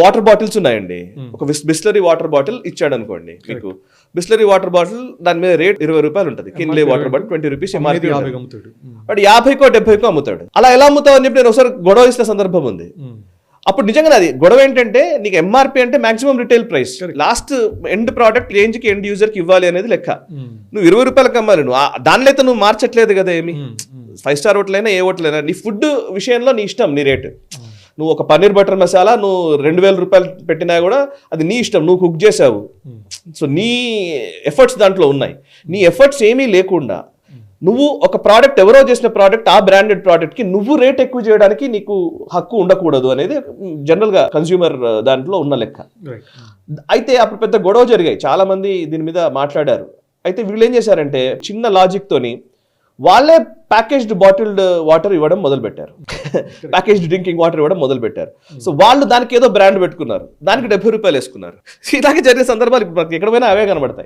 Water bottles ఉన్నాయండి, ఒక Bisleri water bottle ఇచ్చాడు అనుకోండి మీకు, బిస్లరీ వాటర్ బాటిల్ దాని మీద రేట్ 20 రూపాయలు ఉంటుంది, Kinley water bottle 20 rupees MRP, వాడు 50కో 70కో అమ్ముతాడు. అలా ఎలా అమ్ముతావు అని చెప్పి నేను ఒకసారి గొడవ ఇచ్చిన సందర్భం ఉంది. అప్పుడు నిజంగా అది గొడవ ఏంటంటే, నీకు ఎంఆర్పీ అంటే maximum retail price, last end product range కి ఎండ్ యూజర్ కి ఇవ్వాలి అనేది లెక్క. నువ్వు 20 రూపాయలకి అమ్మాలి, నువ్వు దానిలో అయితే నువ్వు మార్చట్లేదు కదా ఏమి. 5 స్టార్ హోటల్ అయినా ఏ హోటల్ అయినా నీ ఫుడ్ విషయంలో నీ ఇష్టం, నీ రేటు. నువ్వు ఒక పన్నీర్ బటర్ మసాలా నువ్వు 2000 రూపాయలు పెట్టినా కూడా అది నీ ఇష్టం, నువ్వు కుక్ చేసావు. సో నీ ఎఫర్ట్స్ దాంట్లో ఉన్నాయి. నీ ఎఫర్ట్స్ ఏమీ లేకుండా నువ్వు ఒక ప్రోడక్ట్, ఎవరో చేసిన ప్రోడక్ట్, ఆ బ్రాండెడ్ ప్రోడక్ట్ కి నువ్వు రేట్ ఎక్కువ చేయడానికి నీకు హక్కు ఉండకూడదు అనేది జనరల్ గా కన్స్యూమర్ దాంట్లో ఉన్న లెక్క. అయితే అప్పుడు పెద్ద గొడవ జరిగాయి, చాలా మంది దీని మీద మాట్లాడారు. అయితే వీళ్ళు ఏం చేశారంటే చిన్న లాజిక్ తోని వాళ్ళే ప్యాకేజ్డ్ బాటిల్డ్ వాటర్ ఇవ్వడం మొదలు పెట్టారు, ప్యాకేజ్డ్ డ్రింకింగ్ వాటర్ ఇవ్వడం మొదలు పెట్టారు. సో వాళ్ళు దానికి ఏదో బ్రాండ్ పెట్టుకున్నారు, దానికి 70 రూపాయలు వేసుకున్నారు. ఇలాగే జరిగిన సందర్భాలు ఇప్పుడు ఎక్కడ పోయినా అవే కనబడతాయి.